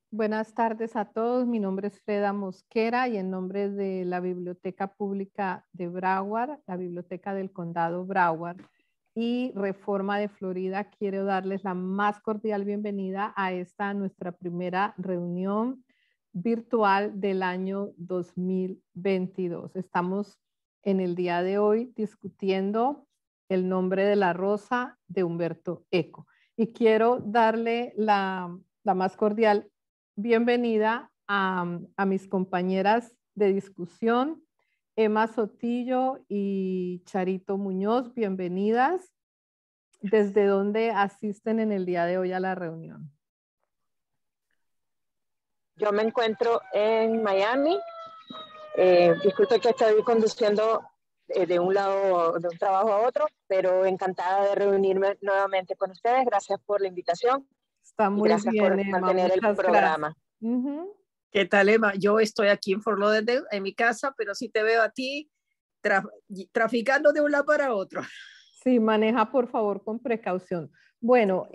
Buenas tardes a todos. Mi nombre es Freda Mosquera y en nombre de la Biblioteca Pública de Broward, la Biblioteca del Condado Broward y Reforma de Florida, quiero darles la más cordial bienvenida a esta nuestra primera reunión virtual del año 2022. Estamos en el día de hoy discutiendo el nombre de la rosa de Humberto Eco y quiero darle la más cordial bienvenida a mis compañeras de discusión, Emma Sotillo y Charito Muñoz. Bienvenidas. ¿Desde dónde asisten en el día de hoy a la reunión? Yo me encuentro en Miami. Disculpe que estoy conduciendo de un lado, de un trabajo a otro, pero encantada de reunirme nuevamente con ustedes. Gracias por la invitación. Está Y muy gracias bien, por Emma. mantener el Muchas programa. gracias. ¿Qué tal, Emma? Yo estoy aquí en Fort Lauderdale, en mi casa, pero sí te veo a ti traficando de un lado para otro. Sí, maneja por favor con precaución. Bueno,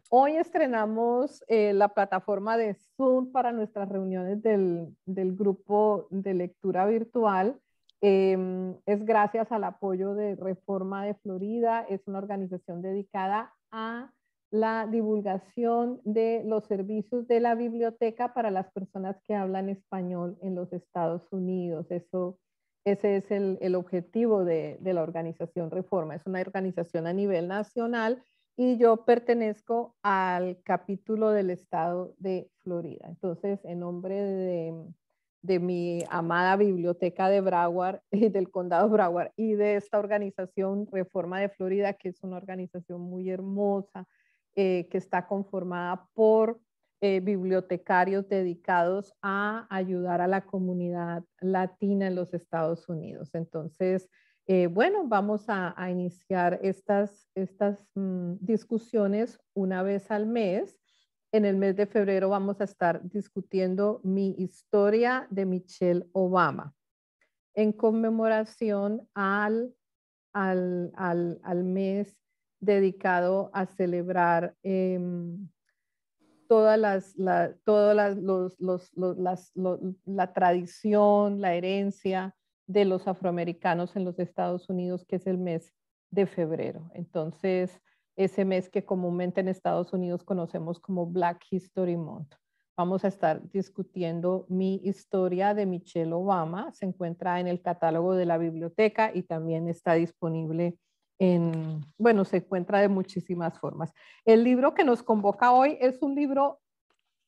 hoy estrenamos la plataforma de Zoom para nuestras reuniones del grupo de lectura virtual. Es gracias al apoyo de Reforma de Florida. Es una organización dedicada a la divulgación de los servicios de la biblioteca para las personas que hablan español en los Estados Unidos. Ese es el objetivo de la organización Reforma. Es una organización a nivel nacional y yo pertenezco al capítulo del estado de Florida. Entonces, en nombre de mi amada biblioteca de Broward y del condado Broward y de esta organización Reforma de Florida, que es una organización muy hermosa, que está conformada por bibliotecarios dedicados a ayudar a la comunidad latina en los Estados Unidos. Entonces, bueno, vamos a iniciar estas discusiones una vez al mes. En el mes de febrero vamos a estar discutiendo mi historia de Michelle Obama en conmemoración al mes dedicado a celebrar la tradición, la herencia de los afroamericanos en los Estados Unidos, que es el mes de febrero. Entonces, ese mes que comúnmente en Estados Unidos conocemos como Black History Month. Vamos a estar discutiendo mi historia de Michelle Obama. Se encuentra en el catálogo de la biblioteca y también está disponible bueno, se encuentra de muchísimas formas. El libro que nos convoca hoy es un libro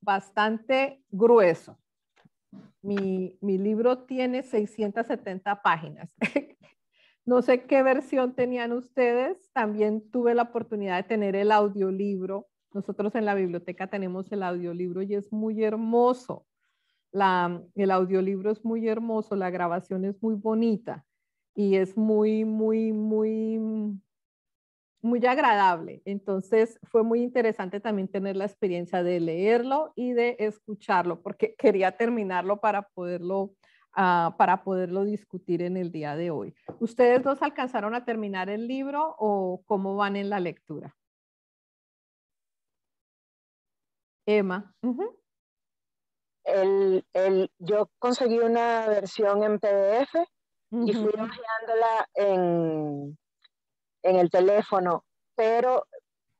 bastante grueso. Mi libro tiene 670 páginas. No sé qué versión tenían ustedes. También tuve la oportunidad de tener el audiolibro. Nosotros en la biblioteca tenemos el audiolibro y es muy hermoso. El audiolibro es muy hermoso, la grabación es muy bonita y es muy agradable. Entonces fue muy interesante también tener la experiencia de leerlo y de escucharlo, porque quería terminarlo para poderlo discutir en el día de hoy. ¿Ustedes dos alcanzaron a terminar el libro o cómo van en la lectura? Emma. Yo conseguí una versión en PDF y fui hojeándola en el teléfono, pero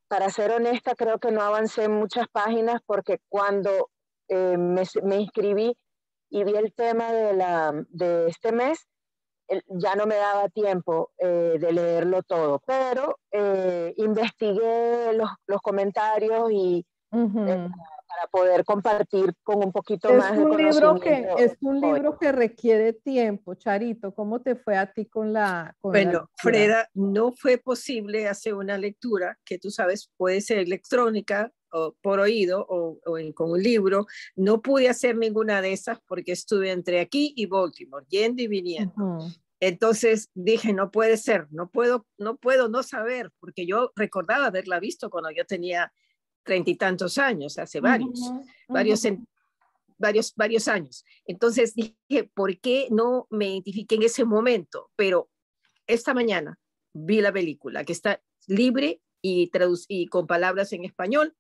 para ser honesta, creo que no avancé muchas páginas porque cuando me inscribí y vi el tema de este mes, ya no me daba tiempo de leerlo todo, pero investigué los comentarios y para poder compartir con un poquito más de conocimiento. Es un libro que requiere tiempo. Charito, ¿cómo te fue a ti con la Bueno, Freda, no fue posible hacer una lectura que tú sabes puede ser electrónica o por oído con un libro. No pude hacer ninguna de esas porque estuve entre aquí y Baltimore, yendo y viniendo. Entonces dije, no puede ser, no puedo no saber, porque yo recordaba haberla visto cuando yo tenía 30 y tantos años, hace varios años. Entonces dije, ¿por qué no me identifiqué en ese momento? Pero esta mañana vi la película que está libre y con palabras en español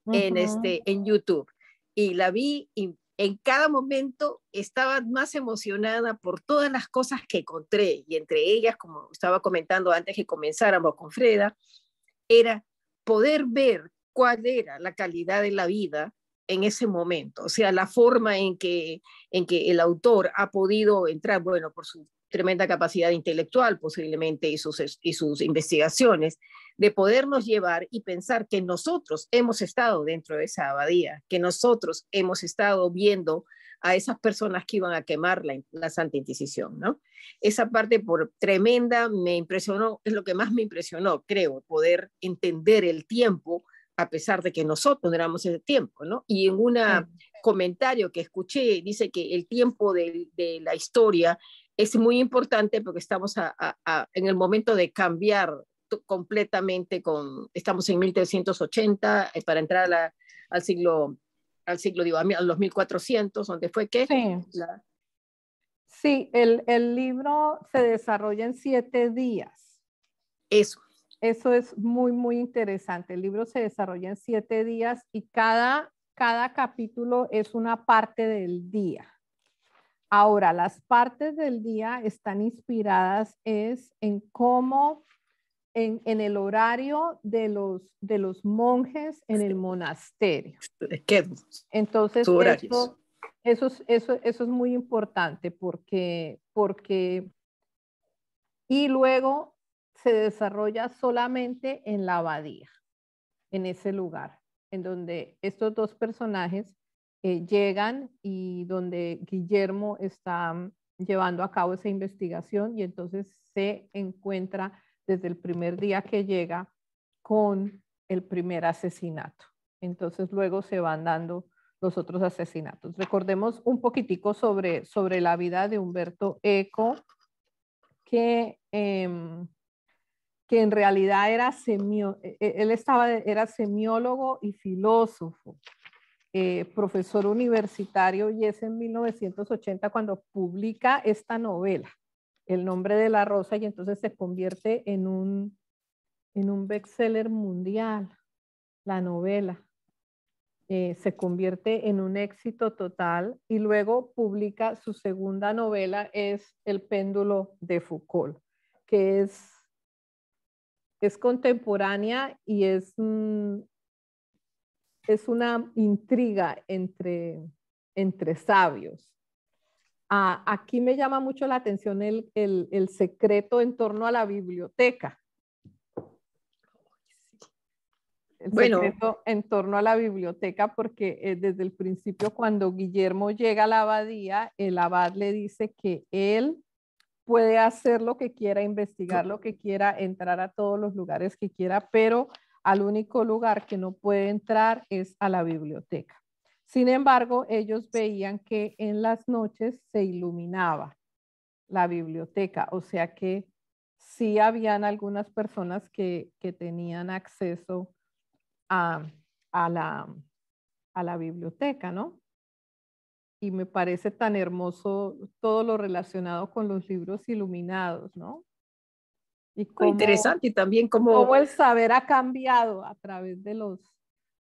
en YouTube. y la vi y en cada momento estaba más emocionada por todas las cosas que encontré, y entre ellas, como estaba comentando antes que comenzáramos con Freda, era poder ver cuál era la calidad de la vida en ese momento, o sea, la forma en que el autor ha podido entrar, bueno, por su tremenda capacidad intelectual posiblemente y sus investigaciones, de podernos llevar y pensar que nosotros hemos estado dentro de esa abadía, que nosotros hemos estado viendo a esas personas que iban a quemar la Santa Inquisición, ¿no? Esa parte por tremenda me impresionó, es lo que más me impresionó, creo, poder entender el tiempo a pesar de que nosotros no éramos ese tiempo, ¿no? Y en un comentario que escuché, dice que el tiempo de la historia es muy importante porque estamos en el momento de cambiar completamente estamos en 1380 para entrar al siglo, digo, a los 1400, donde fue que... Sí, sí, el libro se desarrolla en 7 días. Eso. Eso es muy, muy interesante. El libro se desarrolla en 7 días y cada capítulo es una parte del día. Ahora, las partes del día están inspiradas en cómo, en el horario de los monjes en el monasterio. Entonces, eso es muy importante porque y luego se desarrolla solamente en la abadía, en ese lugar, en donde estos dos personajes llegan y donde Guillermo está llevando a cabo esa investigación y entonces se encuentra desde el primer día que llega con el primer asesinato. Entonces luego se van dando los otros asesinatos. Recordemos un poquitico sobre la vida de Umberto Eco, que en realidad era semiólogo y filósofo, profesor universitario, y es en 1980 cuando publica esta novela, El nombre de la rosa, y entonces se convierte en un bestseller mundial, la novela. Se convierte en un éxito total y luego publica su segunda novela, es El péndulo de Foucault, que es contemporánea y es una intriga entre sabios. Aquí me llama mucho la atención el secreto en torno a la biblioteca. El secreto en torno a la biblioteca, porque desde el principio, cuando Guillermo llega a la abadía, el abad le dice que él puede hacer lo que quiera, investigar lo que quiera, entrar a todos los lugares que quiera, pero al único lugar que no puede entrar es a la biblioteca. Sin embargo, ellos veían que en las noches se iluminaba la biblioteca, o sea que sí habían algunas personas que tenían acceso a la biblioteca, ¿no? Y me parece tan hermoso todo lo relacionado con los libros iluminados, ¿no? Y cómo, interesante, y también cómo el saber ha cambiado a través de los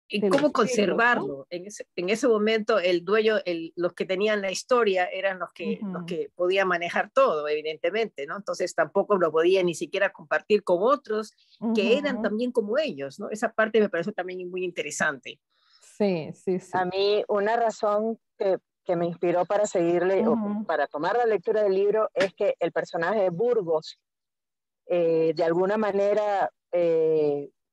y cómo conservarlo. Siglos, ¿No? En ese momento el dueño, los que tenían la historia eran los que podían manejar todo, evidentemente, ¿no? Entonces tampoco lo podían ni siquiera compartir con otros que eran también como ellos, ¿no? Esa parte me parece también muy interesante. Sí, sí, sí. A mí una razón que me inspiró para seguirle o para tomar la lectura del libro es que el personaje de Burgos, de alguna manera,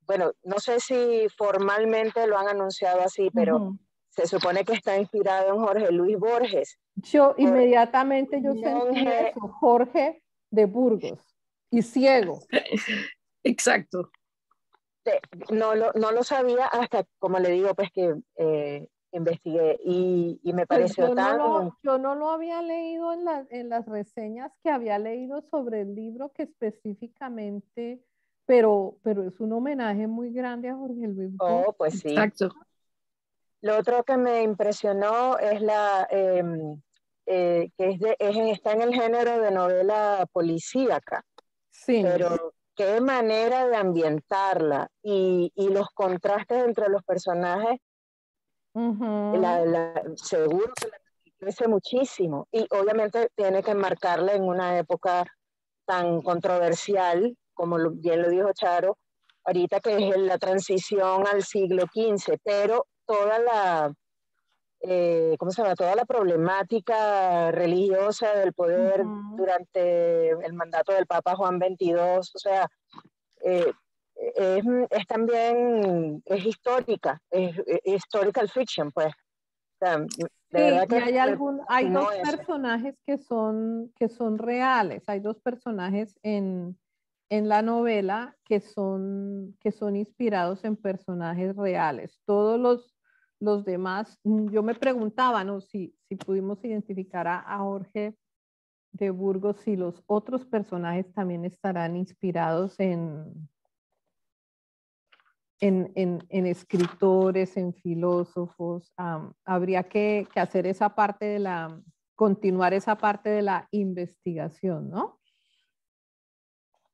bueno, no sé si formalmente lo han anunciado así, pero se supone que está inspirado en Jorge Luis Borges. Yo inmediatamente sentí eso, Jorge de Burgos, y ciego. Exacto. No lo sabía hasta, como le digo, pues que investigué y me pareció yo no lo había leído en las reseñas que había leído sobre el libro, que específicamente, pero es un homenaje muy grande a Jorge Luis Borges. Oh, pues sí. Exacto. Lo otro que me impresionó es está en el género de novela policíaca. Sí. Pero qué manera de ambientarla y los contrastes entre los personajes Seguro que la crece muchísimo y obviamente tiene que enmarcarla en una época tan controversial, como bien lo dijo Charo, ahorita que es la transición al siglo XV, pero toda ¿cómo se llama? Toda la problemática religiosa del poder durante el mandato del Papa Juan XXII, o sea, eh, es también, es histórica, es historical fiction, pues. O sea, de Sí, verdad y que hay no dos eso. personajes que son reales. Hay dos personajes en la novela que son inspirados en personajes reales. Todos los demás, yo me preguntaba, ¿no? Si pudimos identificar a Jorge de Burgos, si los otros personajes también estarán inspirados en escritores, en filósofos. Habría que hacer esa parte de continuar esa parte de la investigación, ¿no?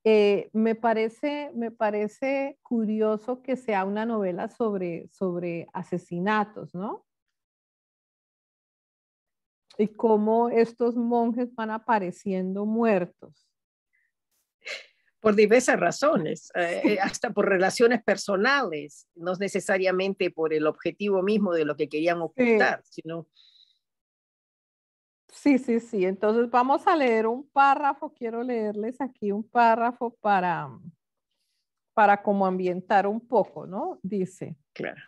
Me parece curioso que sea una novela sobre asesinatos, ¿no? Y cómo estos monjes van apareciendo muertos. Por diversas razones, hasta por relaciones personales, no necesariamente por el objetivo mismo de lo que querían ocultar, sino... Sí, sí, sí. Entonces vamos a leer un párrafo. Quiero leerles aquí un párrafo para como ambientar un poco, ¿no? Dice. Claro.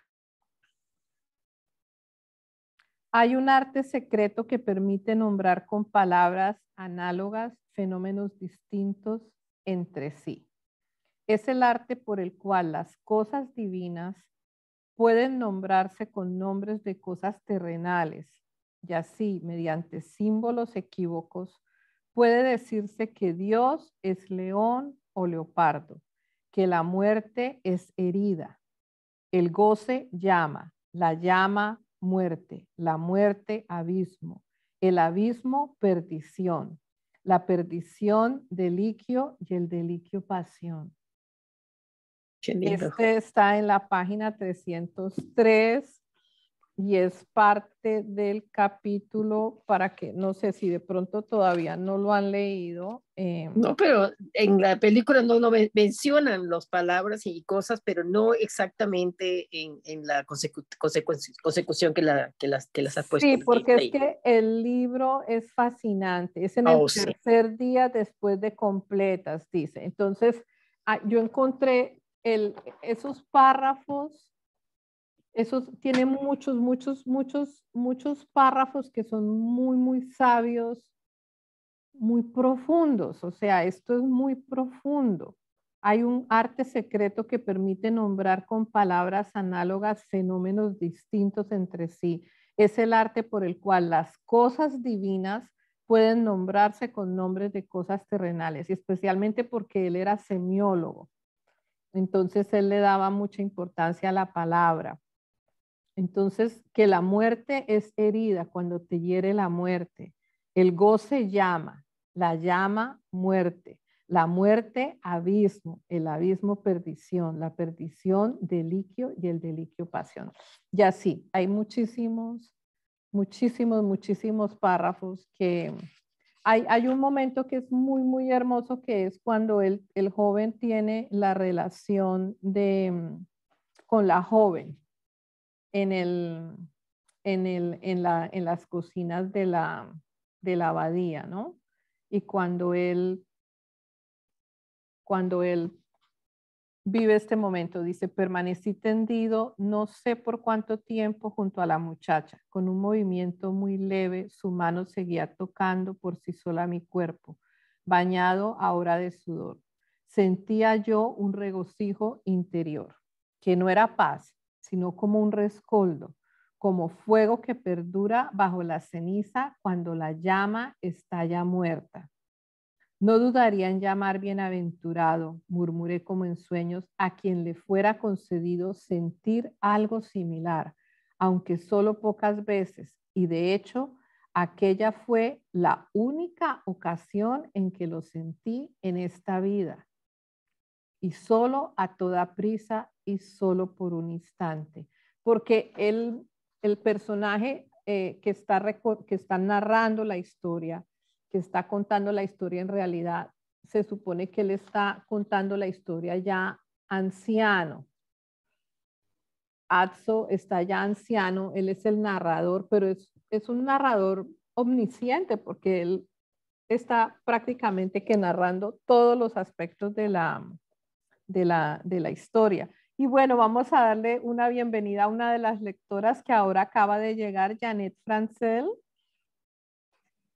Hay un arte secreto que permite nombrar con palabras análogas fenómenos distintos entre sí. Es el arte por el cual las cosas divinas pueden nombrarse con nombres de cosas terrenales y así, mediante símbolos equívocos, puede decirse que Dios es león o leopardo, que la muerte es herida, el goce llama, la llama muerte, la muerte abismo, el abismo perdición, la perdición deliquio y el deliquio pasión. Qué lindo. Este está en la página 303 y es parte del capítulo para que, no sé si de pronto todavía no lo han leído. No, pero en la película no mencionan las palabras y cosas, pero no exactamente en la consecución que las has puesto. Sí, porque es que el libro es fascinante. Es en el Sí. tercer día después de completas, dice. Entonces, yo encontré esos párrafos. Eso tiene muchos párrafos que son muy, muy sabios, muy profundos. O sea, esto es muy profundo. Hay un arte secreto que permite nombrar con palabras análogas fenómenos distintos entre sí. Es el arte por el cual las cosas divinas pueden nombrarse con nombres de cosas terrenales, y especialmente porque él era semiólogo. Entonces él le daba mucha importancia a la palabra. Entonces, que la muerte es herida cuando te hiere la muerte. El goce llama, la llama muerte, la muerte abismo, el abismo perdición, la perdición deliquio y el deliquio pasión. Y así, hay muchísimos párrafos que... Hay un momento que es muy, muy hermoso, que es cuando el joven tiene la relación con la joven en las cocinas de la abadía, ¿no? Y cuando él vive este momento, dice, permanecí tendido no sé por cuánto tiempo junto a la muchacha. Con un movimiento muy leve, su mano seguía tocando por sí sola mi cuerpo, bañado ahora de sudor. Sentía yo un regocijo interior, que no era paz, sino como un rescoldo, como fuego que perdura bajo la ceniza cuando la llama está ya muerta. No dudaría en llamar bienaventurado, murmuré como en sueños, a quien le fuera concedido sentir algo similar, aunque solo pocas veces, y de hecho, aquella fue la única ocasión en que lo sentí en esta vida, y solo a toda prisa y solo por un instante, porque él el personaje que está narrando la historia, que está contando la historia en realidad, se supone que él está contando la historia ya anciano. Atso está ya anciano, él es el narrador, pero es un narrador omnisciente porque él está prácticamente que narrando todos los aspectos de la historia. Y bueno, vamos a darle una bienvenida a una de las lectoras que ahora acaba de llegar, Janet Francel.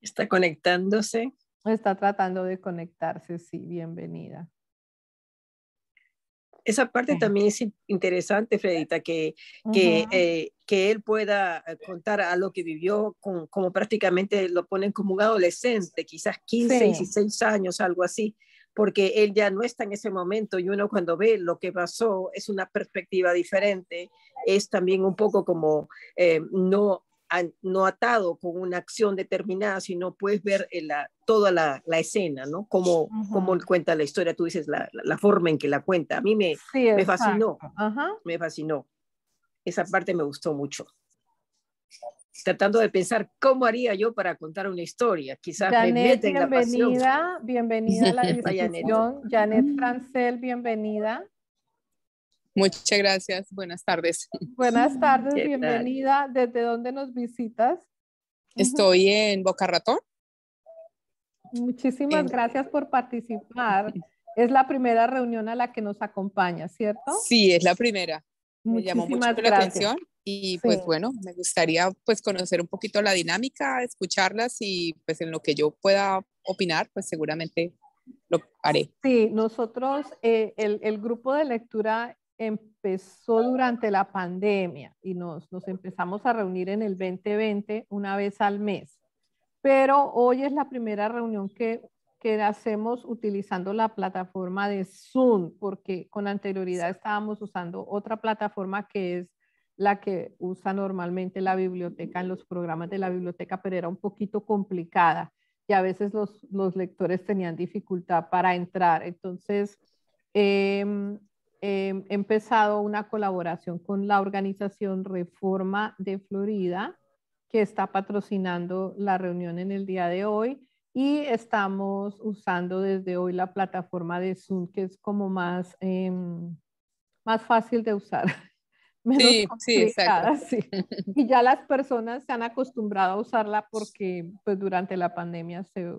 Está conectándose. Está tratando de conectarse, sí, bienvenida. Esa parte también es interesante, Fredita, que él pueda contar a lo que vivió, como prácticamente lo ponen como un adolescente, quizás 15, 16 años, algo así, porque él ya no está en ese momento y uno cuando ve lo que pasó es una perspectiva diferente, es también un poco como no atado con una acción determinada, sino puedes ver toda la escena, ¿no? Cómo cuenta la historia, tú dices la forma en que la cuenta. A mí me fascinó, me fascinó. Esa parte me gustó mucho. Tratando de pensar cómo haría yo para contar una historia. Quizás Janet, me meta en la pasión. Bienvenida a la discusión. Janet Francel, bienvenida. Muchas gracias. Buenas tardes. Buenas tardes, bienvenida. ¿Desde dónde nos visitas? Estoy en Boca Ratón. Muchísimas gracias por participar. Es la primera reunión a la que nos acompaña, ¿cierto? Sí, es la primera. Me llamó mucho la atención y pues bueno, me gustaría pues conocer un poquito la dinámica, escucharlas y pues en lo que yo pueda opinar, pues seguramente lo haré. Sí, nosotros, el grupo de lectura empezó durante la pandemia y nos empezamos a reunir en el 2020 una vez al mes. Pero hoy es la primera reunión que hacemos utilizando la plataforma de Zoom, porque con anterioridad estábamos usando otra plataforma que es la que usa normalmente la biblioteca en los programas de la biblioteca, pero era un poquito complicada y a veces los lectores tenían dificultad para entrar. Entonces, he empezado una colaboración con la organización Reforma de Florida, que está patrocinando la reunión en el día de hoy y estamos usando desde hoy la plataforma de Zoom, que es como más fácil de usar, menos complicada. Sí. Y ya las personas se han acostumbrado a usarla porque pues durante la pandemia se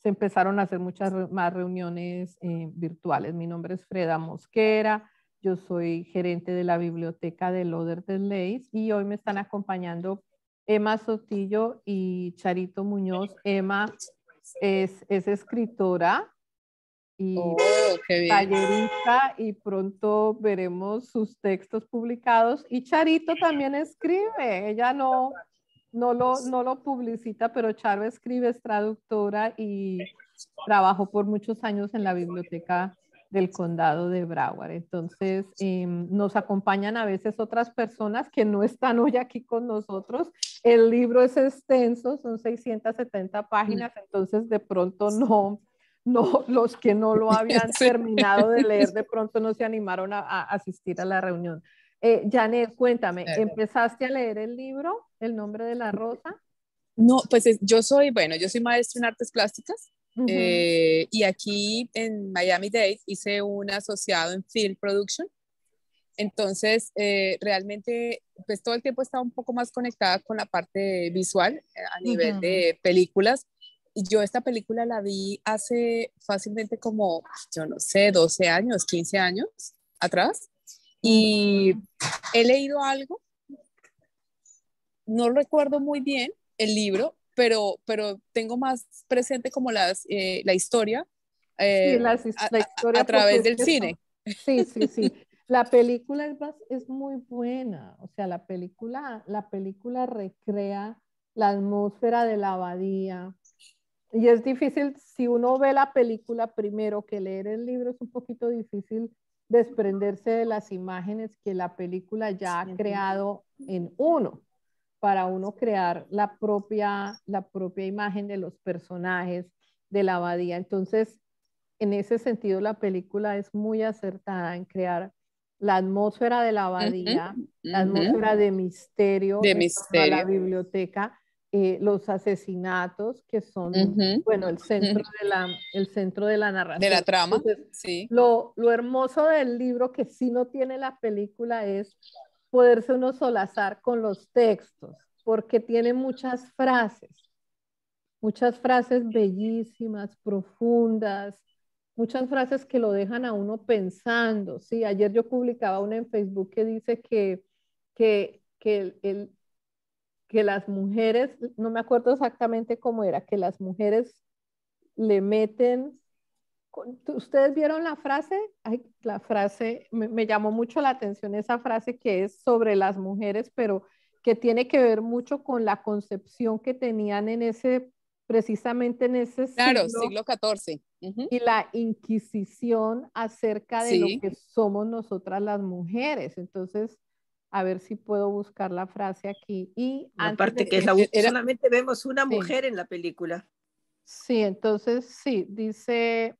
empezaron a hacer muchas más reuniones virtuales. Mi nombre es Freda Mosquera. Yo soy gerente de la biblioteca de Lauderdale y hoy me están acompañando Emma Sotillo y Charito Muñoz. Emma es escritora y tallerista y pronto veremos sus textos publicados. Y Charito también escribe. Ella no lo publicita, pero Charo escribe, es traductora y trabajó por muchos años en la biblioteca del condado de Broward. Entonces, nos acompañan a veces otras personas que no están hoy aquí con nosotros. El libro es extenso, son 670 páginas, entonces de pronto no, los que no lo habían terminado de leer, de pronto no se animaron a asistir a la reunión. Janet, cuéntame, ¿empezaste a leer el libro, El nombre de la rosa? No, pues yo soy maestra en artes plásticas. Y aquí en Miami-Dade hice un asociado en Film Production. Entonces, realmente, pues todo el tiempo estaba un poco más conectada con la parte visual a nivel de películas. Y yo esta película la vi hace fácilmente como, yo no sé, 12 años, 15 años atrás. Y he leído algo, no recuerdo muy bien el libro, pero tengo más presente como la historia, sí, la historia a través del cine. Sí, sí, sí. La película es muy buena, o sea, la película recrea la atmósfera de la abadía y es difícil, si uno ve la película primero que leer el libro, es un poquito difícil desprenderse de las imágenes que la película ya ha creado en uno, para uno crear la propia imagen de los personajes de la abadía. Entonces, en ese sentido, la película es muy acertada en crear la atmósfera de la abadía, la atmósfera de misterio de en torno a la misterio. biblioteca, los asesinatos que son, bueno, el centro de la narración. De la trama, Entonces, sí. lo hermoso del libro, que sí no tiene la película, es poderse uno solazar con los textos, porque tiene muchas frases bellísimas, profundas, muchas frases que lo dejan a uno pensando. Sí, ayer yo publicaba una en Facebook que dice que las mujeres, no me acuerdo exactamente cómo era, que las mujeres le meten. ¿Ustedes vieron la frase? Ay, la frase, me llamó mucho la atención esa frase que es sobre las mujeres, pero que tiene que ver mucho con la concepción que tenían precisamente en ese Claro, siglo, siglo XIV. y la inquisición acerca de lo Sí, que somos nosotras las mujeres. Entonces, a ver si puedo buscar la frase aquí. Y antes Aparte de que es que, era, solamente vemos una sí, mujer en la película. sí, entonces sí, dice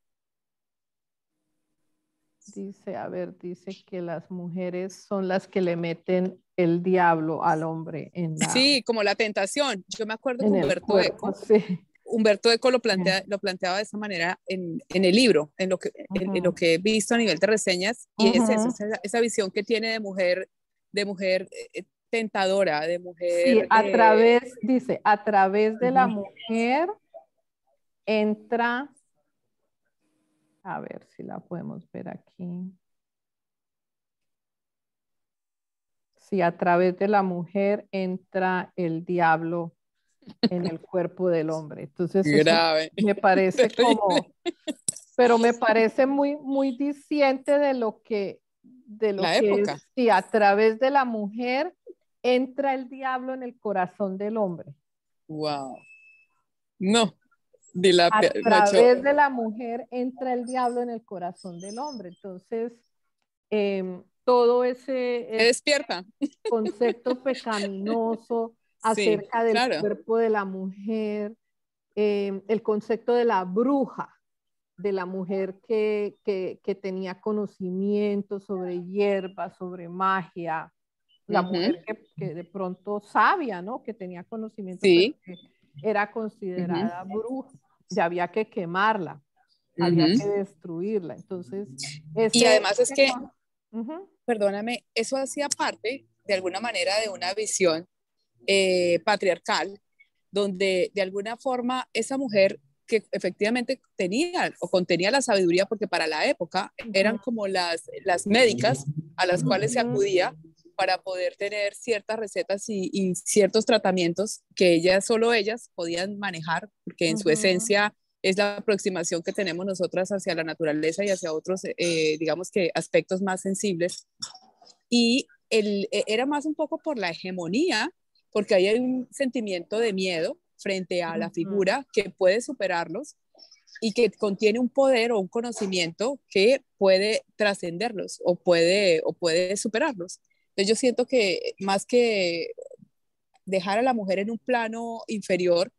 que las mujeres son las que le meten el diablo al hombre sí, como la tentación. Yo me acuerdo que en el cuerpo, sí. Humberto Eco lo planteaba de esa manera en el libro, en lo que he visto a nivel de reseñas, y es eso, esa visión que tiene de mujer tentadora, de Sí, mujer... dice, a través de la mujer entra, a ver si la podemos ver aquí. Sí, a través de la mujer entra el diablo en el cuerpo del hombre. Entonces eso grave, me parece terrible. pero me parece muy, muy diciente de lo La que es, época. sí, a través de la mujer entra el diablo en el corazón del hombre. Wow. No, A macho, través de la mujer entra el diablo en el corazón del hombre. Entonces, todo se ese despierta. concepto pecaminoso Sí, acerca del claro. cuerpo de la mujer, el concepto de la mujer que tenía conocimiento sobre hierbas, sobre magia, la mujer que de pronto sabia, ¿no? Que tenía conocimiento, pero Sí. que era considerada bruja, ya había que quemarla, había que destruirla. Entonces, Y además es que, uh-huh. perdóname, eso hacía parte de alguna manera de una visión patriarcal, donde de alguna forma esa mujer que efectivamente tenía o contenía la sabiduría, porque para la época eran como las médicas a las cuales se acudía para poder tener ciertas recetas y ciertos tratamientos que solo ellas podían manejar, porque en su esencia es la aproximación que tenemos nosotras hacia la naturaleza y hacia otros, digamos que aspectos más sensibles. Y era más un poco por la hegemonía, porque ahí hay un sentimiento de miedo frente a la figura que puede superarlos y que contiene un poder o un conocimiento que puede trascenderlos o puede superarlos. Entonces yo siento que más que dejar a la mujer en un plano inferior,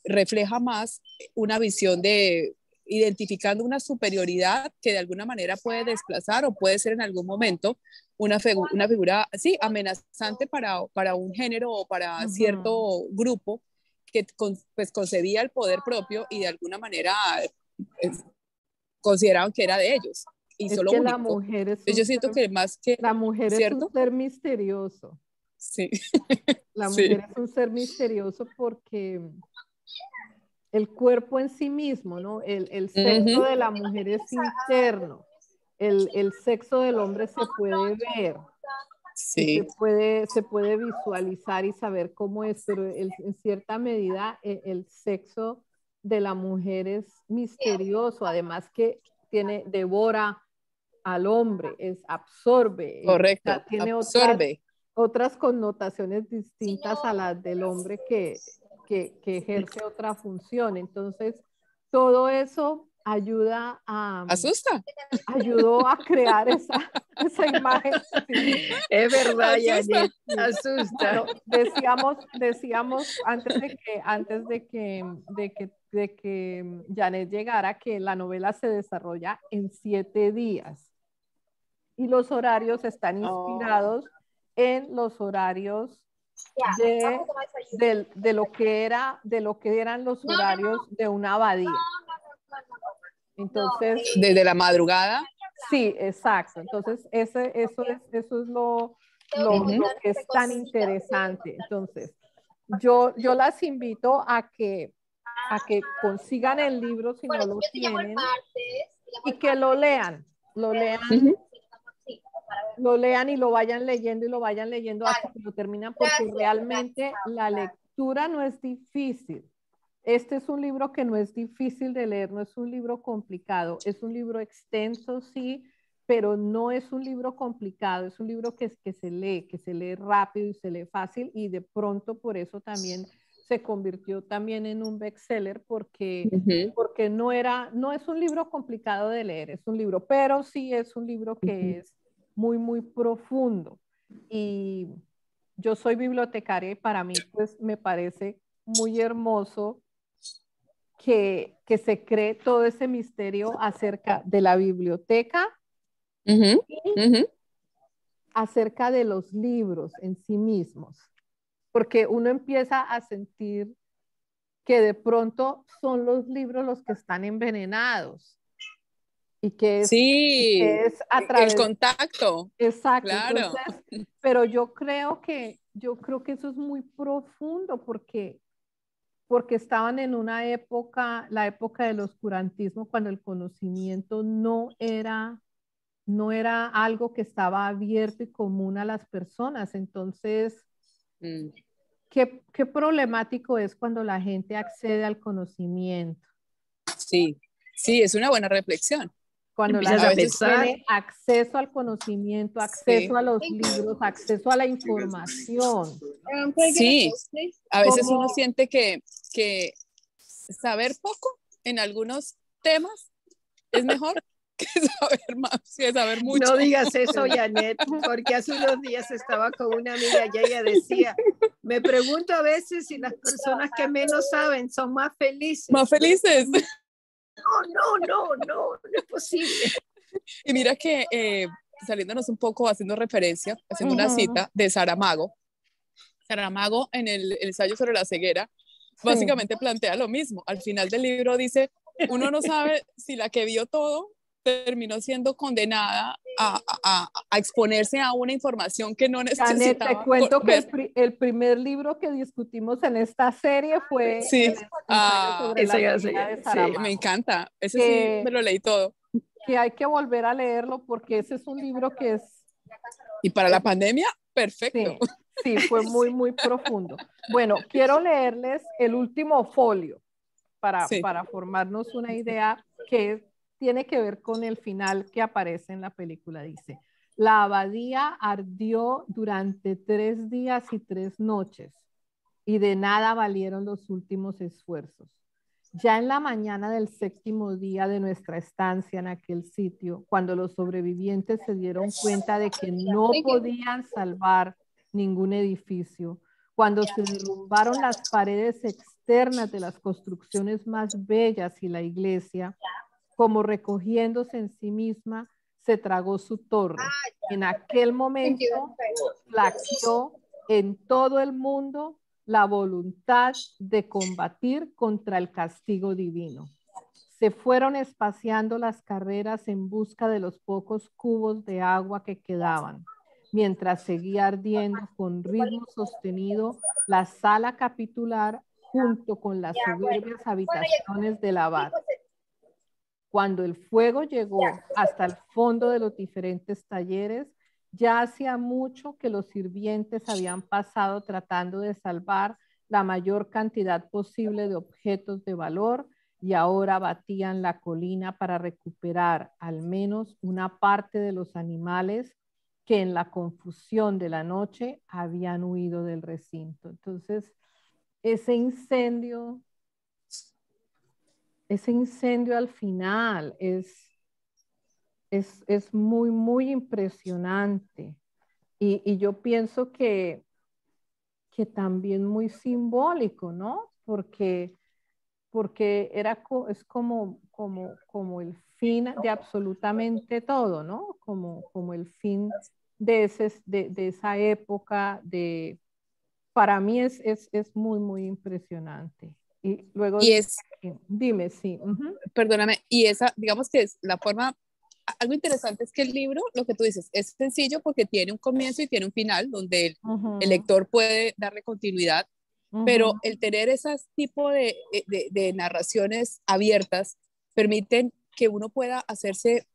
refleja más una visión de identificando una superioridad que de alguna manera puede desplazar o puede ser en algún momento una figura, sí, amenazante para un género o para cierto grupo que pues concebía el poder propio y de alguna manera eh, consideraban que era de ellos y Es solo que la único. mujer es Entonces yo siento que más que, la mujer es un ¿cierto? ser misterioso. Sí, La sí. mujer es un ser misterioso porque el cuerpo en sí mismo, ¿no? El sexo de la mujer es interno. El sexo del hombre se puede ver y Sí. se puede visualizar y saber cómo es, pero en cierta medida el sexo de la mujer es misterioso, además que devora al hombre, absorbe, Correcto, tiene absorbe. otras connotaciones distintas a las del hombre que ejerce otra función. Entonces, todo eso Asusta. ayudó a crear esa imagen. Sí. Es verdad, Asusta. Janet, asusta. Bueno, decíamos antes de que Janet llegara que la novela se desarrolla en 7 días. y los horarios están inspirados en los horarios de lo que eran los horarios de una abadía. Entonces, desde la madrugada. sí, exacto. Entonces, eso es lo que es tan interesante. Entonces, yo las invito a que consigan el libro si no lo tienen y que lo lean y lo vayan leyendo hasta que lo terminan, porque realmente la lectura no es difícil. Este es un libro que no es difícil de leer, no es un libro complicado, es un libro extenso, sí, pero no es un libro complicado, es un libro que se lee rápido y se lee fácil, y de pronto por eso también se convirtió también en un bestseller, porque no es un libro complicado de leer, es un libro, pero sí es un libro que es muy, muy profundo. Y yo soy bibliotecaria y para mí pues me parece muy hermoso que se cree todo ese misterio acerca de la biblioteca y acerca de los libros en sí mismos, porque uno empieza a sentir que de pronto son los libros los que están envenenados y que es a través... el contacto. Exacto, Claro. Entonces, pero yo creo que eso es muy profundo, porque estaban en una época, la época del oscurantismo, cuando el conocimiento no era algo que estaba abierto y común a las personas. Entonces, ¿qué problemático es cuando la gente accede al conocimiento? Sí, es una buena reflexión. Cuando la gente tiene acceso al conocimiento, acceso a los libros, acceso a la información. Sí, a veces uno siente que saber poco en algunos temas es mejor que saber más, que saber mucho. No digas eso, Janet, porque hace unos días estaba con una amiga y ella decía, me pregunto a veces si las personas que menos saben son más felices. Más felices. No es posible. Y mira que saliéndonos un poco, haciendo referencia, haciendo una cita de Saramago. Saramago en el ensayo sobre la ceguera, básicamente plantea lo mismo. Al final del libro dice, uno no sabe si la que vio todo terminó siendo condenada a exponerse a una información que no necesitaba. Janet, te cuento que el primer libro que discutimos en esta serie fue el ensayo sobre la ceguera de Saramago. Sí, me encanta. Ese sí me lo leí todo. Que hay que volver a leerlo, porque ese es un libro que es... Y para la pandemia, perfecto. Sí, fue muy, muy profundo. Bueno, quiero leerles el último folio para formarnos una idea que tiene que ver con el final que aparece en la película. Dice, la abadía ardió durante 3 días y 3 noches, y de nada valieron los últimos esfuerzos. Ya en la mañana del 7º día de nuestra estancia en aquel sitio, cuando los sobrevivientes se dieron cuenta de que no podían salvar ningún edificio, cuando se derrumbaron las paredes externas de las construcciones más bellas y la iglesia, como recogiéndose en sí misma, se tragó su torre. En aquel momento flaqueó en todo el mundo la voluntad de combatir contra el castigo divino. Se fueron espaciando las carreras en busca de los pocos cubos de agua que quedaban, mientras seguía ardiendo con ritmo sostenido la sala capitular junto con las soberbias habitaciones del abad. Cuando el fuego llegó hasta el fondo de los diferentes talleres, ya hacía mucho que los sirvientes habían pasado tratando de salvar la mayor cantidad posible de objetos de valor, y ahora batían la colina para recuperar al menos una parte de los animales que en la confusión de la noche habían huido del recinto. Entonces, ese incendio al final es muy, muy impresionante. Y yo pienso que también muy simbólico, ¿no? Porque porque es como el fin de absolutamente todo, ¿no? Como el fin de esa época, para mí es muy, muy impresionante. Y luego, Y es, dime, sí. perdóname, y esa, digamos que es la forma, algo interesante es que el libro, lo que tú dices, es sencillo porque tiene un comienzo y tiene un final donde el lector puede darle continuidad, pero el tener ese tipo de narraciones abiertas permiten que uno pueda hacerse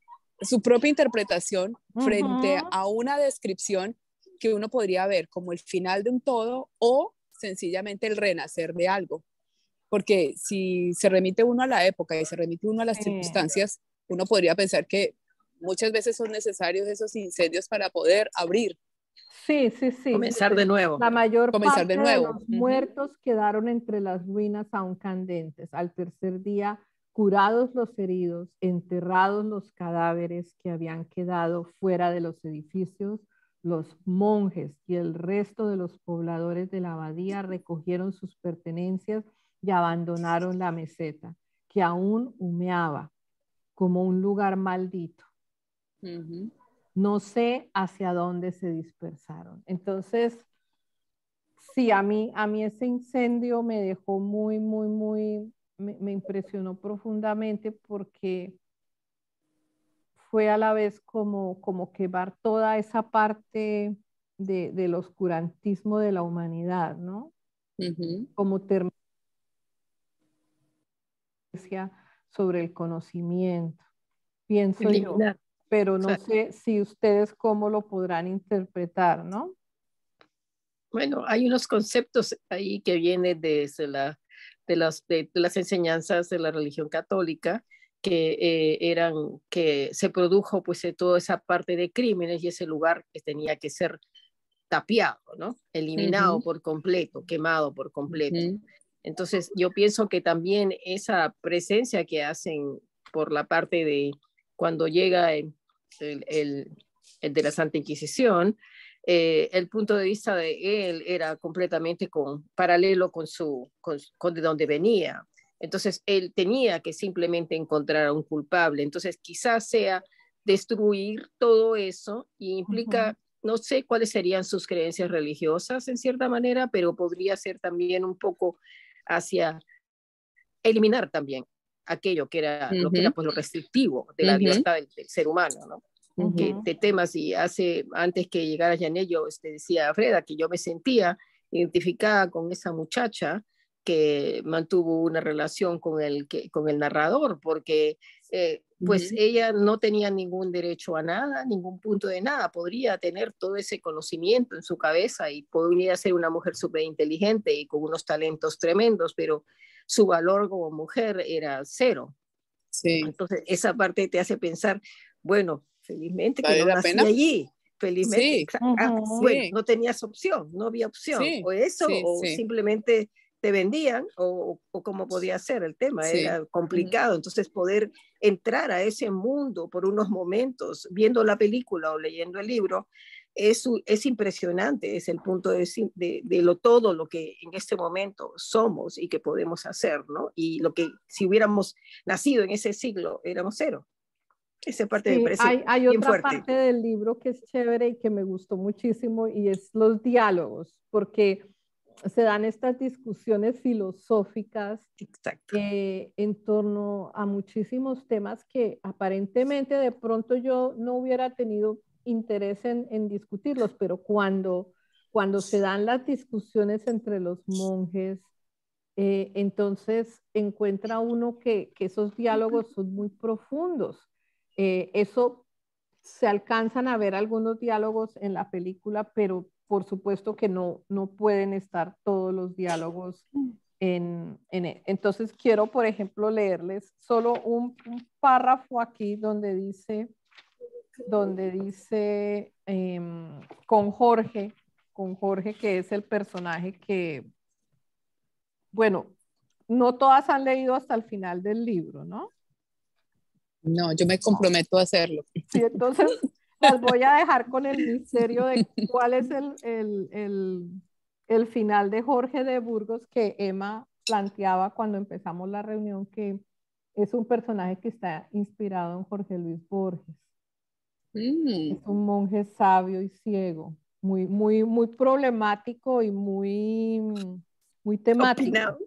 su propia interpretación frente a una descripción que uno podría ver como el final de un todo o sencillamente el renacer de algo. Porque si se remite uno a la época y se remite uno a las circunstancias, uno podría pensar que muchas veces son necesarios esos incendios para poder abrir. Sí, sí, sí. Comenzar de nuevo. La mayor Comenzar de parte de nuevo. los muertos quedaron entre las ruinas aún candentes. Al tercer día, curados los heridos, enterrados los cadáveres que habían quedado fuera de los edificios, los monjes y el resto de los pobladores de la abadía recogieron sus pertenencias y abandonaron la meseta, que aún humeaba como un lugar maldito. No sé hacia dónde se dispersaron. Entonces, sí, a mí ese incendio me dejó muy, muy, muy, me impresionó profundamente porque fue a la vez como quemar toda esa parte del oscurantismo de la humanidad, ¿no? Como terminar sobre el conocimiento, pienso yo, pero no sé si ustedes cómo lo podrán interpretar, ¿no? Bueno, hay unos conceptos ahí que vienen de las enseñanzas de la religión católica que se produjo pues toda esa parte de crímenes y ese lugar que tenía que ser tapiado, ¿no? Eliminado por completo, quemado por completo. Entonces yo pienso que también esa presencia que hacen por la parte de cuando llega el de la Santa Inquisición, el punto de vista de él era completamente paralelo con de donde venía. Entonces él tenía que simplemente encontrar a un culpable. Entonces quizás sea destruir todo eso y implica, no sé cuáles serían sus creencias religiosas en cierta manera, pero podría ser también un poco hacia eliminar también aquello que era lo que era pues lo restrictivo de la libertad del ser humano, ¿no? Que te temas y antes que llegara Janet yo decía a Freda que yo me sentía identificada con esa muchacha que mantuvo una relación con el narrador, porque pues ella no tenía ningún derecho a nada, ningún punto de nada, podría tener todo ese conocimiento en su cabeza y podría ser una mujer súper inteligente y con unos talentos tremendos, pero su valor como mujer era cero. Sí. Entonces esa parte te hace pensar, bueno, felizmente que no nací allí, felizmente, sí. Bueno, no tenías opción, no había opción, o eso, o simplemente te vendían, o cómo podía ser el tema, era complicado, entonces poder entrar a ese mundo por unos momentos, viendo la película o leyendo el libro, es impresionante, es el punto de todo lo que en este momento somos y que podemos hacer, ¿no? Y lo que si hubiéramos nacido en ese siglo, éramos cero. Esa parte me parece hay bien otra fuerte. parte del libro que es chévere y que me gustó muchísimo y es los diálogos, porque se dan estas discusiones filosóficas en torno a muchísimos temas que aparentemente de pronto yo no hubiera tenido interés en discutirlos, pero cuando se dan las discusiones entre los monjes, entonces encuentra uno que esos diálogos son muy profundos. Eso se alcanzan a ver algunos diálogos en la película, pero por supuesto que no pueden estar todos los diálogos entonces quiero, por ejemplo, leerles solo un párrafo aquí donde dice con Jorge, que es el personaje que, bueno, no todas han leído hasta el final del libro, ¿no? No, yo me comprometo a hacerlo. Sí, entonces las voy a dejar con el misterio de cuál es el final de Jorge de Burgos, que Emma planteaba cuando empezamos la reunión que es un personaje que está inspirado en Jorge Luis Borges. Es un monje sabio y ciego, muy problemático y muy temático. Opinado.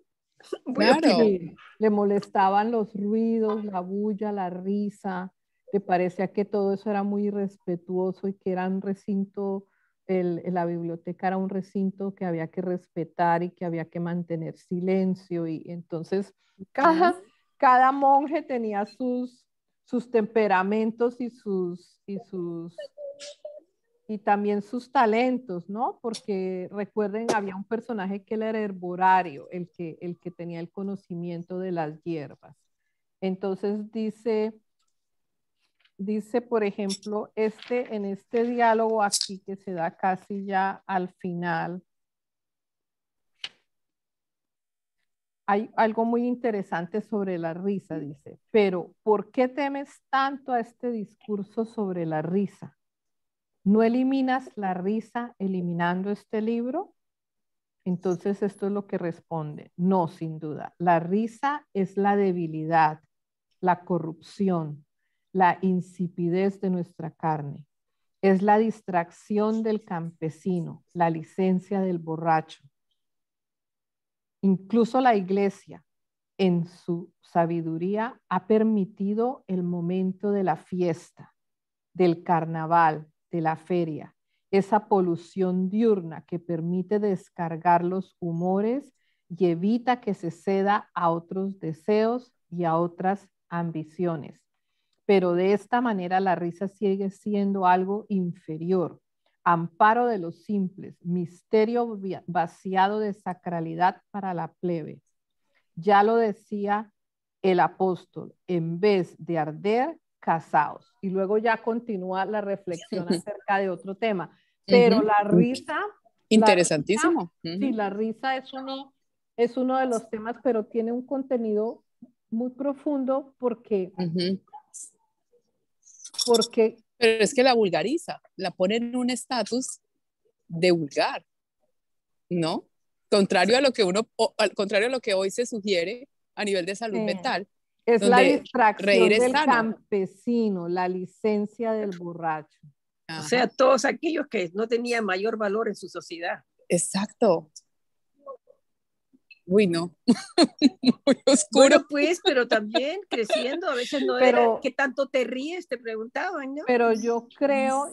Claro. Sí, le molestaban los ruidos, la bulla, la risa, le parecía que todo eso era muy irrespetuoso y que era un recinto, la biblioteca era un recinto que había que respetar y que había que mantener silencio. Y entonces cada monje tenía sus temperamentos y también sus talentos, ¿no? Porque recuerden, había un personaje que él era herborario, el que tenía el conocimiento de las hierbas. Entonces dice, por ejemplo, en este diálogo aquí que se da casi ya al final, hay algo muy interesante sobre la risa, dice, pero ¿por qué temes tanto a este discurso sobre la risa? ¿No eliminas la risa eliminando este libro? Entonces esto es lo que responde. No, sin duda. La risa es la debilidad, la corrupción, la insipidez de nuestra carne. Es la distracción del campesino, la licencia del borracho. Incluso la iglesia, en su sabiduría, ha permitido el momento de la fiesta, del carnaval, de la feria, esa polución diurna que permite descargar los humores y evita que se ceda a otros deseos y a otras ambiciones. Pero de esta manera la risa sigue siendo algo inferior, amparo de los simples, misterio vaciado de sacralidad para la plebe. Ya lo decía el apóstol, en vez de arder, casaos. Y luego ya continúa la reflexión acerca de otro tema. Pero la risa... Interesantísimo. Sí, la risa es uno de los temas, pero tiene un contenido muy profundo porque... Pero es que la vulgariza, la pone en un estatus de vulgar, ¿no? Contrario a lo que al contrario a lo que hoy se sugiere a nivel de salud mental. Es la distracción del sano. Campesino, la licencia del borracho. O sea, todos aquellos que no tenían mayor valor en su sociedad. Exacto. Uy, no. Muy oscuro. Bueno, pues, pero también creciendo, a veces no era ¿qué tanto te ríes? Te preguntaban, ¿no? Pero yo creo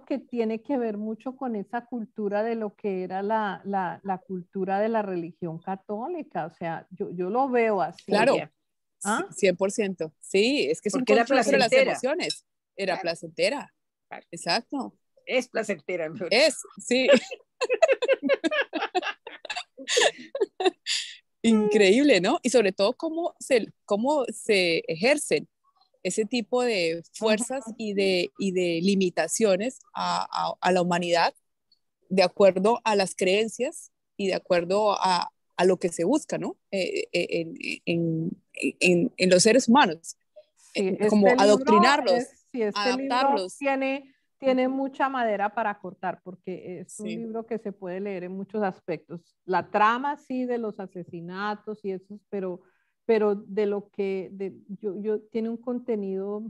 que tiene que ver mucho con esa cultura de lo que era la cultura de la religión católica. O sea, yo lo veo así. Claro, 100%. Sí, es que es un control sobre las emociones. Era placentera. Exacto. Es placentera. Es, sí. Increíble, ¿no? Y sobre todo cómo se ejercen ese tipo de fuerzas y de limitaciones a la humanidad de acuerdo a las creencias y de acuerdo a lo que se busca, ¿no? En los seres humanos. Sí, como adoctrinarlos, adaptarlos. Tiene mucha madera para cortar porque es un libro que se puede leer en muchos aspectos. La trama sí de los asesinatos y eso, pero de lo que tiene un contenido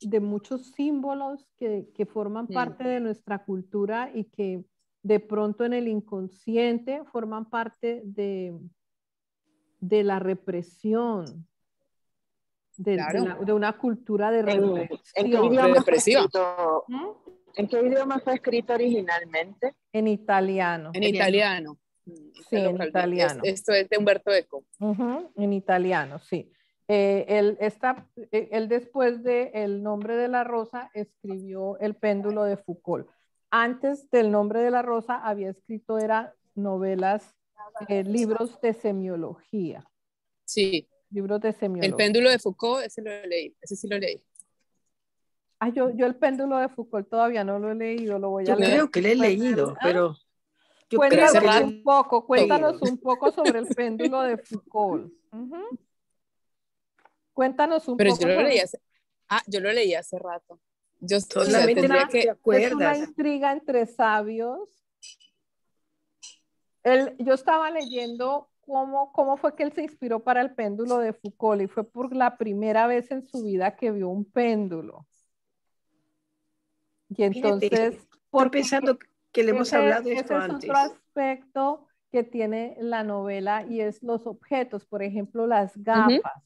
de muchos símbolos que forman parte de nuestra cultura y que de pronto en el inconsciente forman parte de la represión. De una cultura de represión. ¿En qué idioma fue escrito? ¿En qué idioma fue escrito originalmente? En italiano. En italiano. Sí, en italiano. Esto es de Umberto Eco. En italiano, sí. Él después de El nombre de la rosa escribió El péndulo de Foucault. Antes del Nombre de la rosa había escrito novelas, libros de semiología. Sí. Libros de semiología. El péndulo de Foucault, ese sí lo leí. Yo El péndulo de Foucault todavía no lo he leído, lo voy a leer. Yo creo que lo he leído, pero... Cuéntanos un poco sobre El péndulo de Foucault. Cuéntanos un poco. Yo lo leí hace rato. Solamente no te acuerdas. Es una intriga entre sabios. Yo estaba leyendo cómo fue que él se inspiró para el péndulo de Foucault, y fue por la primera vez en su vida que vio un péndulo. Y entonces, Estoy porque pensando que le hemos hablado de esto ese es otro antes. aspecto que tiene la novela, y es los objetos, por ejemplo, las gafas,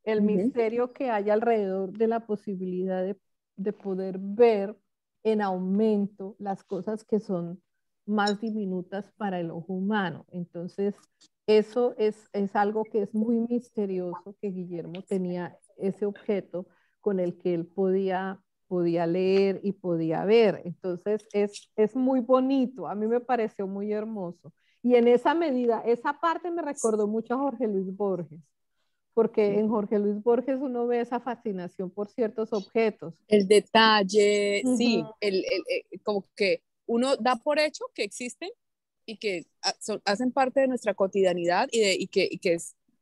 el misterio que hay alrededor de la posibilidad de poder ver en aumento las cosas que son más diminutas para el ojo humano. Entonces, eso es algo que es muy misterioso, que Guillermo tenía ese objeto con el que él podía leer y podía ver. Entonces, es muy bonito. A mí me pareció muy hermoso. Y en esa medida, esa parte me recordó mucho a Jorge Luis Borges, porque en Jorge Luis Borges uno ve esa fascinación por ciertos objetos. El detalle, sí, Ujú. como que uno da por hecho que existen y que hacen parte de nuestra cotidianidad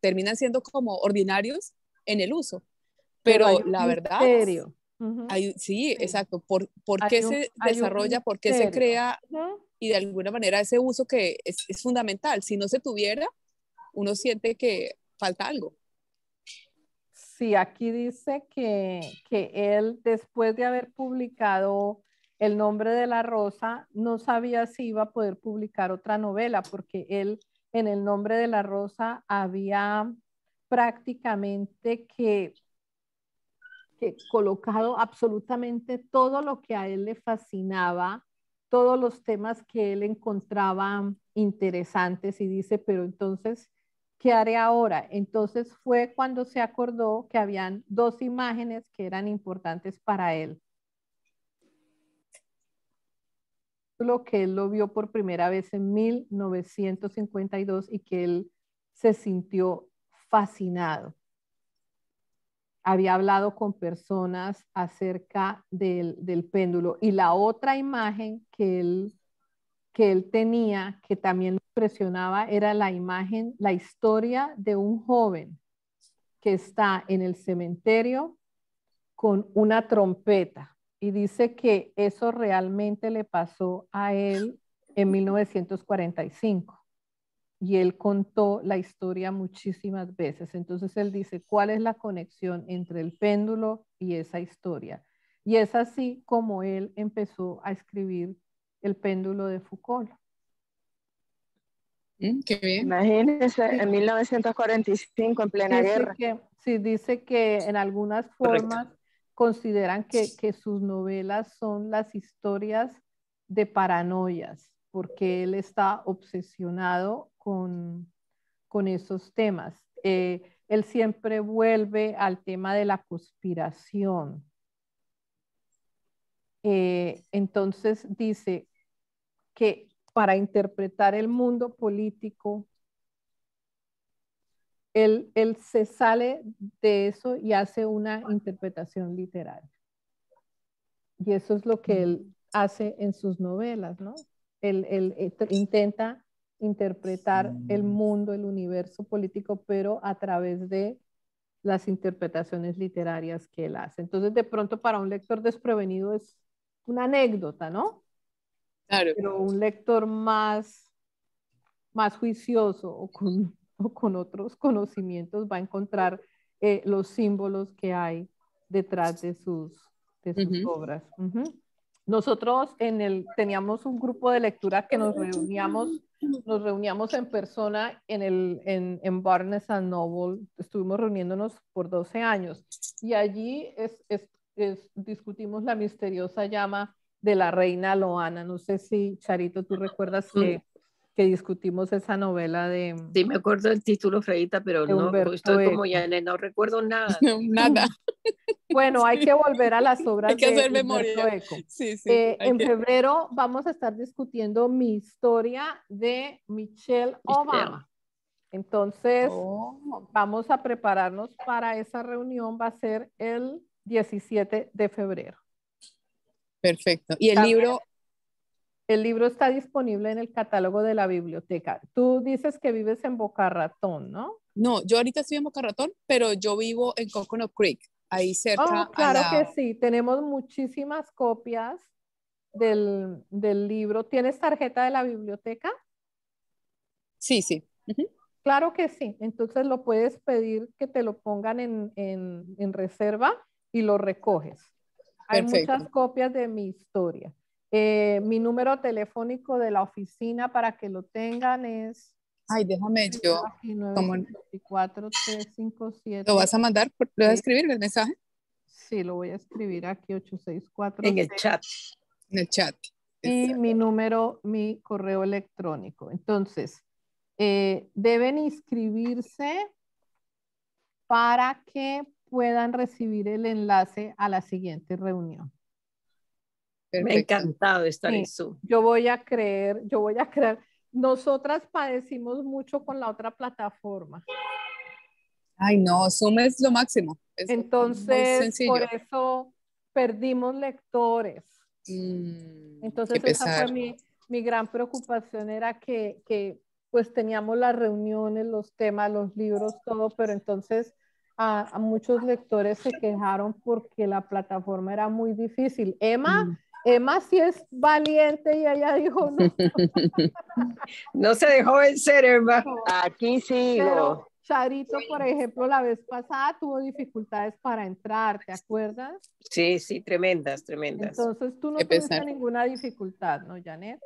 terminan siendo como ordinarios en el uso. Pero hay Pero un la verdad, misterio. Ujú. sí, Sí. exacto, por qué se Hay un desarrolla, por qué se misterio. crea Ujú. y de alguna manera ese uso que es fundamental. Si no se tuviera, uno siente que falta algo. Sí, aquí dice que él, después de haber publicado El nombre de la rosa, no sabía si iba a poder publicar otra novela, porque él en El nombre de la rosa había prácticamente que colocado absolutamente todo lo que a él le fascinaba, todos los temas que él encontraba interesantes, y dice, pero entonces, ¿qué haré ahora? Entonces fue cuando se acordó que habían dos imágenes que eran importantes para él. Lo que él lo vio por primera vez en 1952 y que él se sintió fascinado. Había hablado con personas acerca del péndulo. Y la otra imagen que él tenía, que también lo impresionaba, era la imagen, la historia de un joven que está en el cementerio con una trompeta. Y dice que eso realmente le pasó a él en 1945. Y él contó la historia muchísimas veces. Entonces él dice, ¿cuál es la conexión entre el péndulo y esa historia? Y es así como él empezó a escribir El péndulo de Foucault. Qué bien. Imagínense, en 1945, en plena guerra. Sí, dice que en algunas formas consideran que sus novelas son las historias de paranoias, porque él está obsesionado con esos temas. Él siempre vuelve al tema de la conspiración. Entonces dice que para interpretar el mundo político, él se sale de eso y hace una interpretación literaria. Y eso es lo que él hace en sus novelas, ¿no? Él intenta interpretar el mundo, el universo político, pero a través de las interpretaciones literarias que él hace. Entonces, de pronto, para un lector desprevenido es una anécdota, ¿no? Claro. Pero un lector más juicioso o con otros conocimientos va a encontrar los símbolos que hay detrás de sus obras. Nosotros teníamos un grupo de lectura que nos reuníamos en persona en Barnes and Noble. Estuvimos reuniéndonos por 12 años y allí discutimos la misteriosa llama de la reina Loana. No sé si, Charito, tú recuerdas que discutimos esa novela Sí, me acuerdo del título, Freita, pero de no, Humberto estoy como Eco. Janet, no recuerdo nada. Nada. Bueno, hay que volver a las Hay obras que de hacer Humberto memoria. Eco. Sí, sí. En febrero vamos a estar discutiendo Mi historia de Michelle Obama. Entonces, vamos a prepararnos para esa reunión. Va a ser el 17 de febrero. Perfecto. ¿Y el También, libro? el libro está disponible en el catálogo de la biblioteca. Tú dices que vives en Boca Ratón, ¿no? No, yo ahorita estoy en Boca Ratón, pero yo vivo en Coconut Creek, ahí cerca Oh, a claro que la... sí. Tenemos muchísimas copias del libro. ¿Tienes tarjeta de la biblioteca? Sí, sí. Claro, Claro que sí. Entonces lo puedes pedir que te lo pongan en reserva y lo recoges. Hay Perfecto. muchas copias de mi historia. Mi número telefónico de la oficina para que lo tengan es Ay, déjame yo, aquí ¿cómo 954 357. lo vas a mandar? ¿Lo vas a escribir el mensaje? Sí, lo voy a escribir aquí 864. En el chat. En el chat. Y mi número, mi correo electrónico. Entonces, deben inscribirse para que puedan recibir el enlace a la siguiente reunión. Me ha Perfecto. encantado estar en Sí, Zoom. yo voy a creer. Nosotras padecimos mucho con la otra plataforma. Ay, no, Zoom es lo máximo. Es muy Entonces, por sencillo. eso perdimos lectores. Qué Entonces, esa fue pesar. mi gran preocupación, era que pues teníamos las reuniones, los temas, los libros, todo, pero entonces a muchos lectores se quejaron porque la plataforma era muy difícil. Emma sí es valiente y ella dijo no. No se dejó vencer, Emma. Aquí sigo. Pero Charito, por ejemplo, la vez pasada tuvo dificultades para entrar, ¿te acuerdas? Sí, sí, tremendas, tremendas. Entonces tú no Qué tuviste pesar. ninguna dificultad, ¿no, Janet?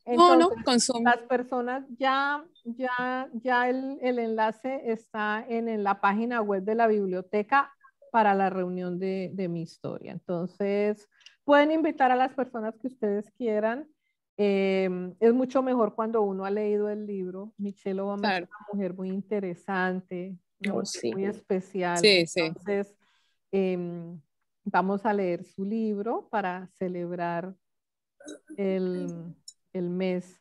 No, Entonces, con Zoom. las personas ya el enlace está en la página web de la biblioteca para la reunión de mi historia. Entonces, pueden invitar a las personas que ustedes quieran. Es mucho mejor cuando uno ha leído el libro. Michelle Obama es Claro. una mujer muy interesante, una Oh, mujer sí. muy especial. Sí, sí. Entonces, vamos a leer su libro para celebrar el mes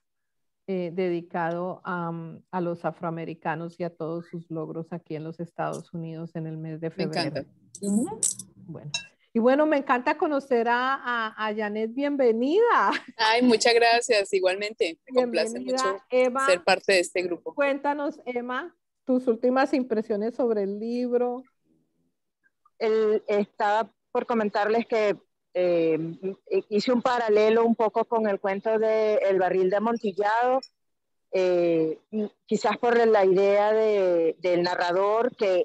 dedicado a los afroamericanos y a todos sus logros aquí en los Estados Unidos en el mes de Me febrero. encanta. Bueno. Y bueno, me encanta conocer a Janet. Bienvenida. Ay, muchas gracias. Igualmente, me complace Bienvenida, mucho Emma. ser parte de este grupo. Cuéntanos, Emma, tus últimas impresiones sobre el libro. Estaba por comentarles que hice un paralelo un poco con el cuento de El barril de Amontillado, quizás por la idea del narrador, que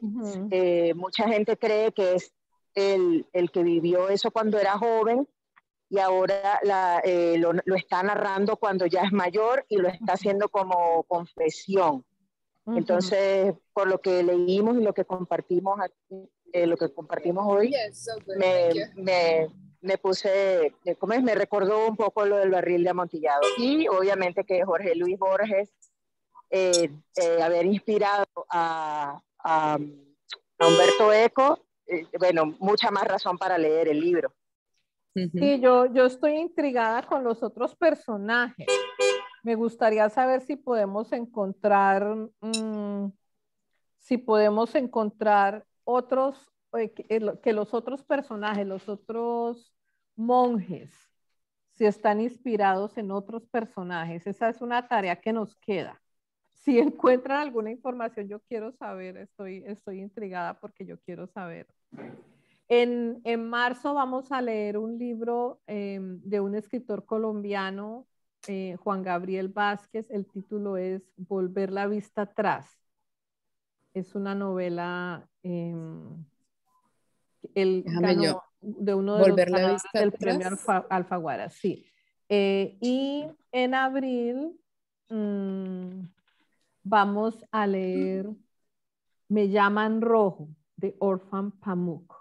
mucha gente cree que es el que vivió eso cuando era joven y ahora lo está narrando cuando ya es mayor y lo está haciendo como confesión. Entonces, por lo que leímos y lo que compartimos aquí, lo que compartimos hoy, me puse, ¿cómo es? Me recordó un poco lo del barril de Amontillado. Y obviamente que Jorge Luis Borges, haber inspirado a Humberto Eco, bueno, mucha más razón para leer el libro. Sí, yo estoy intrigada con los otros personajes. Me gustaría saber si podemos encontrar, otros, que los otros personajes, los otros monjes, si están inspirados en otros personajes. Esa es una tarea que nos queda. Si encuentran alguna información, yo quiero saber, estoy intrigada porque yo quiero saber. En marzo vamos a leer un libro de un escritor colombiano, Juan Gabriel Vázquez. El título es Volver la vista atrás. Es una novela, él ganó de uno de los ganadores del premio Alfaguara, sí. Y en abril vamos a leer Me llaman rojo, de Orphan Pamuk.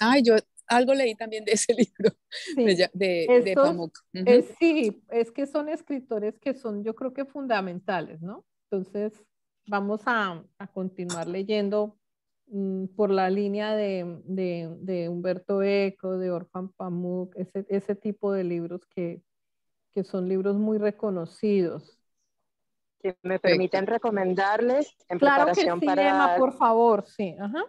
Ay, yo algo leí también de ese libro, sí. de Pamuk. Sí, es que son escritores que son, yo creo que fundamentales, ¿no? Entonces, vamos a continuar leyendo por la línea de Humberto Eco, de Orphan Pamuk, ese tipo de libros que son libros muy reconocidos. Si me permiten recomendarles en claro preparación que sí, para... Emma, por favor, sí. Ajá.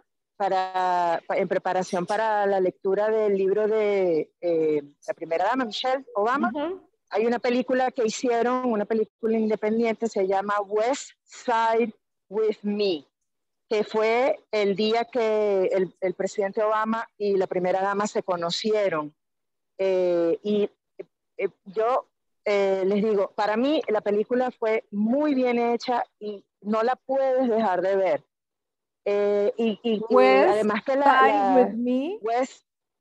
En preparación para la lectura del libro de la primera dama, Michelle Obama, hay una película que hicieron, una película independiente, se llama West Side with Me, que fue el día que el presidente Obama y la primera dama se conocieron. Yo les digo, para mí la película fue muy bien hecha y no la puedes dejar de ver. Y además que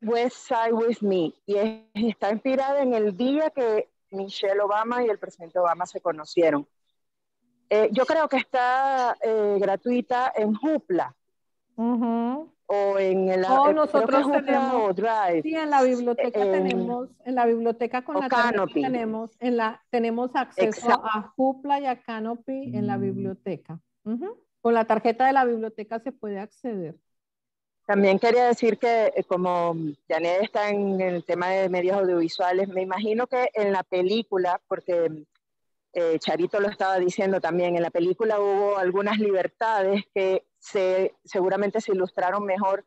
West Side With Me, y está inspirada en el día que Michelle Obama y el presidente Obama se conocieron. Yo creo que está gratuita en Hoopla. O en el nosotros creo que tenemos o Drive. Sí, en la biblioteca en la biblioteca con la tarjeta tenemos acceso a Hoopla y a Canopy en la biblioteca. Con la tarjeta de la biblioteca se puede acceder. También quería decir que como Janet está en el tema de medios audiovisuales, me imagino que en la película, porque Charito lo estaba diciendo también, en la película hubo algunas libertades que seguramente se ilustraron mejor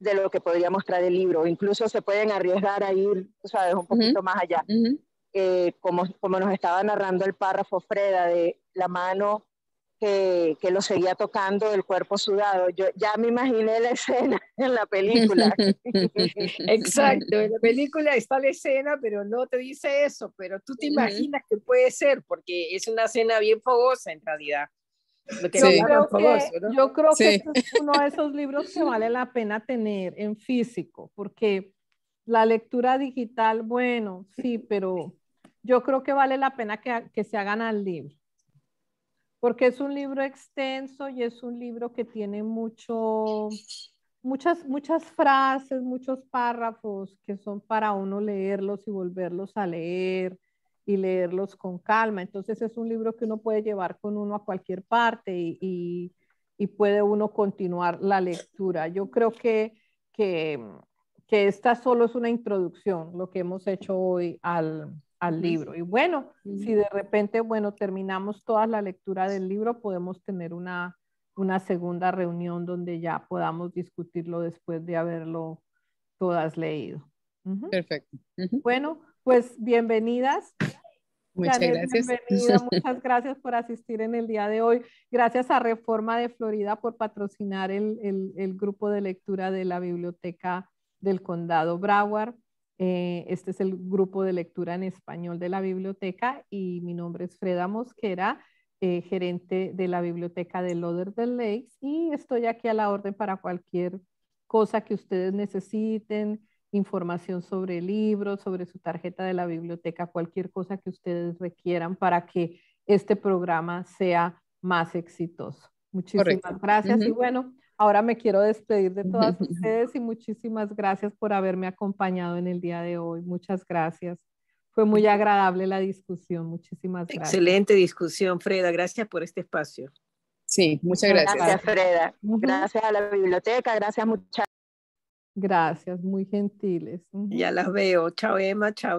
de lo que podría mostrar el libro. Incluso se pueden arriesgar a ir, ¿sabes?, un poquito más allá. Como nos estaba narrando el párrafo Freda, de la mano que lo seguía tocando, el cuerpo sudado. Yo ya me imaginé la escena en la película. Exacto, en la película está la escena, pero no te dice eso, pero tú te imaginas que puede ser, porque es una escena bien fogosa en realidad. Yo creo que este es uno de esos libros que vale la pena tener en físico, porque la lectura digital, bueno, sí, pero yo creo que vale la pena que se hagan al libro, porque es un libro extenso y es un libro que tiene muchas frases, muchos párrafos que son para uno leerlos y volverlos a leer y leerlos con calma. Entonces es un libro que uno puede llevar con uno a cualquier parte y puede uno continuar la lectura. Yo creo que esta solo es una introducción, lo que hemos hecho hoy al libro. Y bueno, si de repente, bueno, terminamos toda la lectura del libro, podemos tener una segunda reunión donde ya podamos discutirlo después de haberlo todas leído. Perfecto. Bueno, pues bienvenidas. Muchas gracias. Bienvenida, muchas gracias por asistir en el día de hoy. Gracias a Reforma de Florida por patrocinar el grupo de lectura de la Biblioteca del Condado Broward. Este es el grupo de lectura en español de la biblioteca y mi nombre es Freda Mosquera, gerente de la biblioteca de Lauderdale Lakes, y estoy aquí a la orden para cualquier cosa que ustedes necesiten, información sobre libros, sobre su tarjeta de la biblioteca, cualquier cosa que ustedes requieran para que este programa sea más exitoso. Muchísimas gracias. Y bueno, ahora me quiero despedir de todas ustedes y muchísimas gracias por haberme acompañado en el día de hoy. Muchas gracias. Fue muy agradable la discusión. Muchísimas gracias. Excelente discusión, Freda. Gracias por este espacio. Sí, muchas gracias. Gracias, Freda. Gracias a la biblioteca. Gracias, muchachos. Gracias, muy gentiles. Ya las veo. Chao, Emma. Chao.